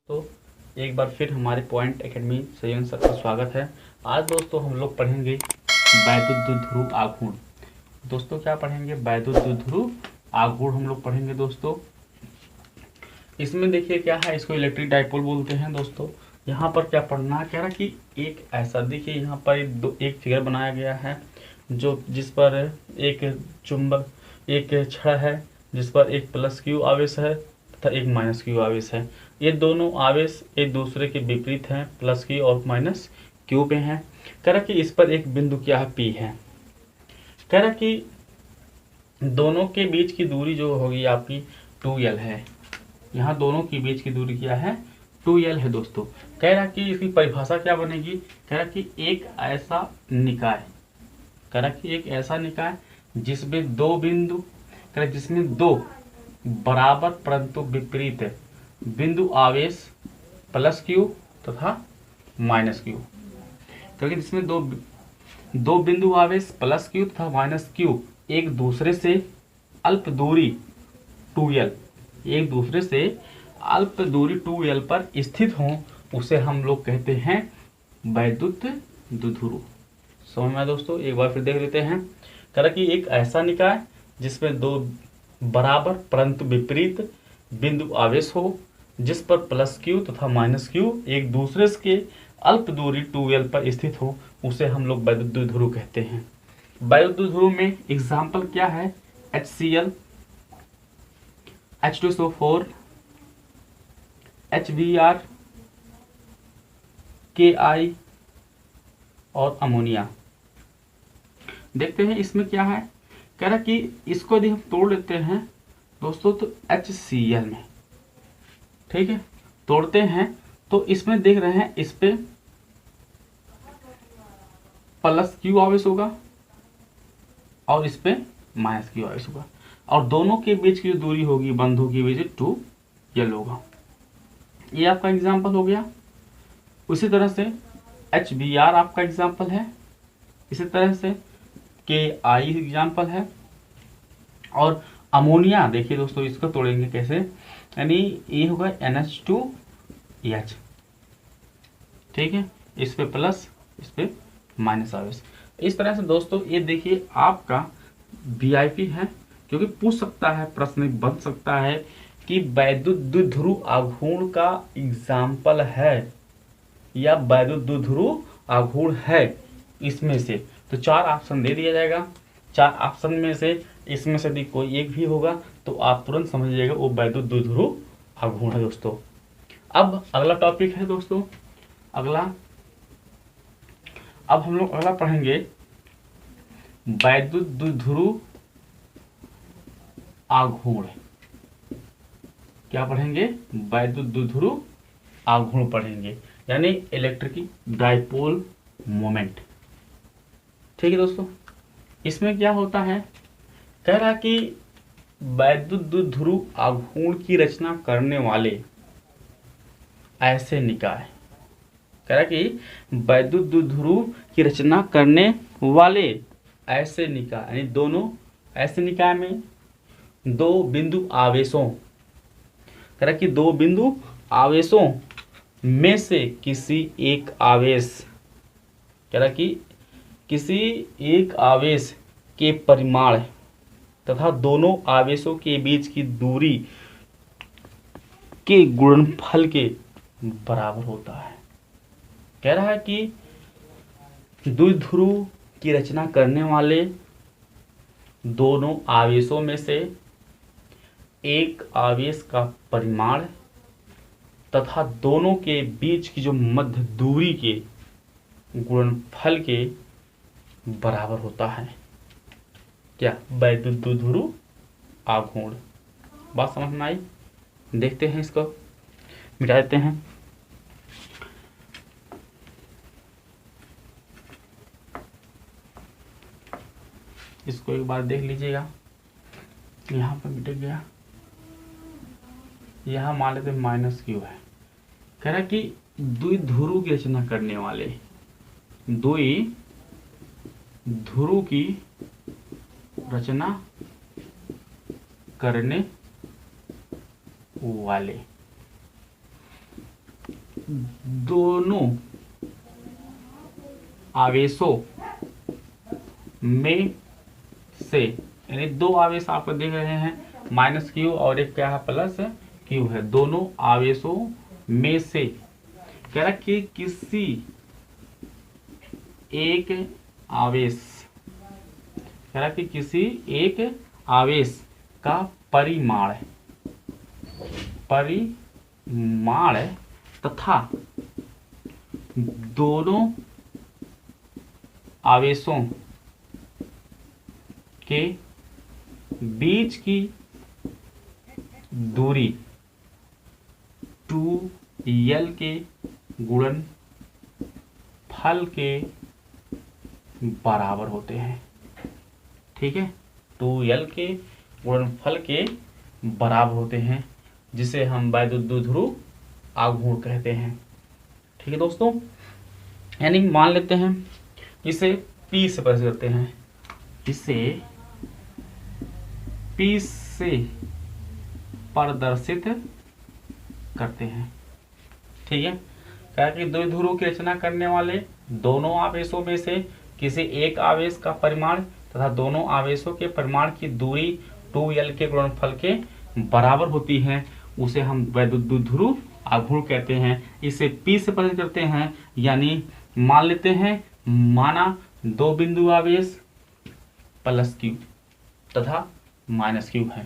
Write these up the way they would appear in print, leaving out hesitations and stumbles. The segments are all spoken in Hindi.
तो एक बार फिर हमारे पॉइंट एकेडमी सयन सर का स्वागत है। आज दोस्तों हम लोग पढ़ेंगे वैद्युत ध्रुव आघूर्ण। दोस्तों क्या पढ़ेंगे? वैद्युत ध्रुव आघूर्ण हम लोग पढ़ेंगे दोस्तों। इसमें देखिए क्या है, इसको इलेक्ट्रिक डाइपोल बोलते हैं दोस्तों। यहाँ पर क्या पढ़ना है, कह रहा कि एक ऐसा देखिए यहाँ पर एक फिगर बनाया गया है जो जिस पर एक चुंबक एक छड़ है जिस पर एक प्लस क्यू आवेश है तथा एक माइनस क्यू आवेश है। ये दोनों आवेश एक दूसरे के विपरीत हैं, प्लस क्यू और माइनस क्यू पे हैं। कह रहा कि इस पर एक बिंदु क्या है, पी है। कह रहा कि दोनों के बीच की दूरी जो होगी आपकी 2l है। यहाँ दोनों के बीच की दूरी क्या है, 2l है दोस्तों। कह रहा कि इसकी परिभाषा क्या बनेगी, कह रहा कि एक ऐसा निकाय, कह रहा कि एक ऐसा निकाय जिसमें दो बिंदु, कह रहा जिसमें दो बराबर परंतु विपरीत बिंदु आवेश प्लस क्यू तथा माइनस क्यू, क्योंकि जिसमें दो बिंदु आवेश प्लस क्यू तथा माइनस क्यू एक दूसरे से अल्प दूरी 2l, एक दूसरे से अल्प दूरी 2l पर स्थित हों, उसे हम लोग कहते हैं वैद्युत द्विध्रुव। समझ में आया दोस्तों? एक बार फिर देख लेते हैं। कह रहा कि एक ऐसा निकाय जिसमें दो बराबर परंतु विपरीत बिंदु आवेश हो, जिस पर प्लस क्यू तथा माइनस क्यू एक दूसरे के अल्प दूरी 2l पर स्थित हो, उसे हम लोग वैद्युत द्विध्रुव कहते हैं। वैद्युत द्विध्रुव में एग्जाम्पल क्या है, HCl, H2SO4, HBr, Ki और अमोनिया। देखते हैं इसमें क्या है। कह रहा कि इसको यदि हम तोड़ लेते हैं दोस्तों तो HCl में, ठीक है, तोड़ते हैं तो इसमें देख रहे हैं इस पे प्लस क्यू आवेश होगा और इस पे माइनस क्यू आवेश होगा, और दोनों के बीच की जो दूरी होगी बंधु की बीच 2l होगा। ये आपका एग्जाम्पल हो गया। उसी तरह से HBr आपका एग्जाम्पल है, इसी तरह से Ki एग्जाम्पल है, और अमोनिया देखिए दोस्तों इसको तोड़ेंगे कैसे, यानी ये होगा NH2H, ठीक है, इस पे प्लस इस पे माइनस आवेश। इस तरह से दोस्तों ये देखिए आपका VIP है, क्योंकि पूछ सकता है, प्रश्न बन सकता है कि वैद्युत द्विध्रुव आघूर्ण का एग्जाम्पल है या वैद्युत द्विध्रुव आघूर्ण है इसमें से, तो 4 ऑप्शन दे दिया जाएगा। 4 ऑप्शन में से इसमें से यदि कोई एक भी होगा तो आप तुरंत समझ लीजिएगा वो वैद्युत द्विध्रुव आघूर्ण है दोस्तों। अब अगला टॉपिक है दोस्तों, अब हम लोग अगला पढ़ेंगे वैद्युत द्विध्रुव आघूर्ण। क्या पढ़ेंगे? वैद्युत द्विध्रुव आघूर्ण पढ़ेंगे, यानी इलेक्ट्रिक डाइपोल मोमेंट। ठीक है दोस्तों, इसमें क्या होता है, कह रहा कि वैद्युत द्विध्रुव आघूर्ण की रचना करने वाले ऐसे निकाय, कह रहा कि वैद्युत द्विध्रुव की रचना करने वाले ऐसे निकाय, यानी दोनों ऐसे निकाय में दो बिंदु आवेशों, कह रहा कि दो बिंदु आवेशों में से किसी एक आवेश, कह रहा कि किसी एक आवेश के परिमाण तथा दोनों आवेशों के बीच की दूरी के गुणनफल के बराबर होता है। कह रहा है कि द्विध्रुव की रचना करने वाले दोनों आवेशों में से एक आवेश का परिमाण तथा दोनों के बीच की जो मध्य दूरी के गुणनफल के बराबर होता है। क्या? वैद्युत द्विध्रुव आघूर्ण। बात समझ में आई? देखते हैं, इसको मिटा देते हैं। इसको एक बार देख लीजिएगा, यहाँ पर मिट गया, यहाँ मान लेते माइनस क्यू है। कह रहा कि द्विध्रुव की रचना करने वाले, द्विध्रुव की रचना करने वाले दोनों आवेशों में से, यानी दो आवेश आपको देख रहे हैं, माइनस क्यू और एक क्या है प्लस क्यू है, दोनों आवेशों में से कह रहा कि किसी एक आवेश, कह रहा कि किसी एक आवेश का परिमाण तथा दोनों आवेशों के बीच की दूरी 2l के गुणनफल के बराबर होते हैं। ठीक है, 2l के गुणनफल के बराबर होते हैं, जिसे हम वैद्युत द्विध्रुव आघूर्ण कहते हैं। ठीक है दोस्तों, यानी मान लेते हैं इसे P से प्रदर्शित करते हैं, इसे P से प्रदर्शित करते हैं। ठीक है, क्या कि द्विध्रुव की रचना करने वाले दोनों आवेशों में से किसी एक आवेश का परिमाण तथा दोनों आवेशों के परिमाण की दूरी 2l के गुणनफल के बराबर होती है, उसे हम वैद्युत द्विध्रुव आघूर्ण कहते हैं। इसे P से प्रदर्शित करते हैं, यानी मान लेते हैं, माना दो बिंदु आवेश प्लस क्यू तथा माइनस क्यू है।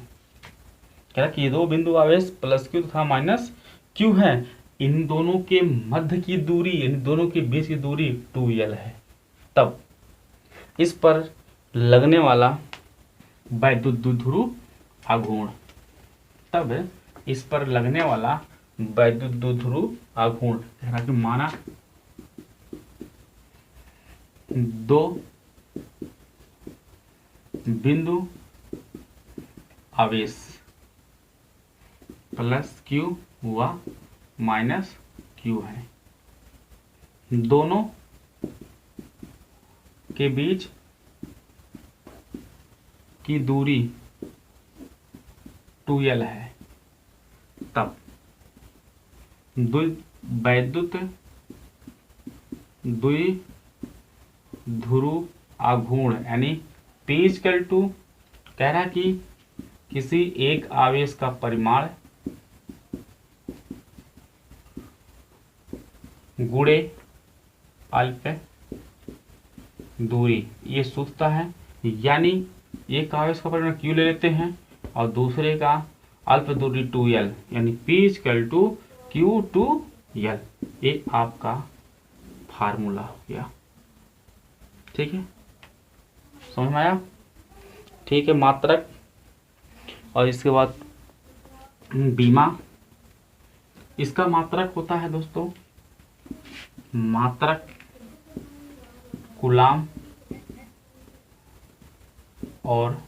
कह रहा कि ये दो बिंदु आवेश प्लस क्यू तथा माइनस क्यू है, इन दोनों के मध्य की दूरी, इन दोनों के बीच की दूरी 2l है। तब इस पर लगने वाला वैद्युत द्विध्रुव आघूर्ण, तब इस पर लगने वाला वैद्युत द्विध्रुव आघूर्ण, कह रहा कि माना दो बिंदु आवेश प्लस क्यू हुआ माइनस क्यू है, दोनों के बीच की दूरी 2l है। तब वैद्युत द्विध्रुव आघूर्ण यानी P = कह रहा कि किसी एक आवेश का परिमाण गुणे अल्प दूरी, ये सूत्रता है। यानी एक आवेश का परिमाण Q ले लेते हैं और दूसरे का अल्प दूरी 2l, यानी P = Q/2l, ये आपका फार्मूला हो गया। ठीक है, समझ में आया? ठीक है, मात्रक और इसके बाद बीमा, इसका मात्रक होता है दोस्तों, मात्रक कूलाम और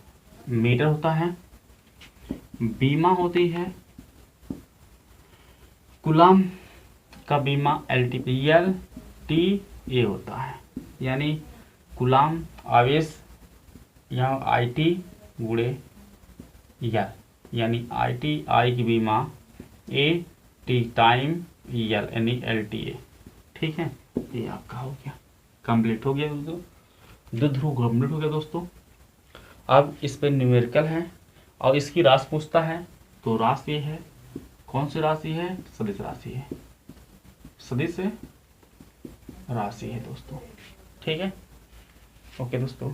मीटर होता है। बीमा होती है, कूलाम का बीमा LT होता है, यानी कूलाम आवेश यहाँ IT गुणे L, यानी I की बीमा AT टाइम L यानी LTA। ठीक है, ये आपका हो गया, कंप्लीट हो गया दोस्तों, द्विध्रुव कंप्लीट हो गया दोस्तों। अब इस पे न्यूमेरिकल है और इसकी राशि पूछता है, तो राशि है, कौन सी राशि है? सदिश राशि है, सदिश राशि है दोस्तों। ठीक है, ओके दोस्तों।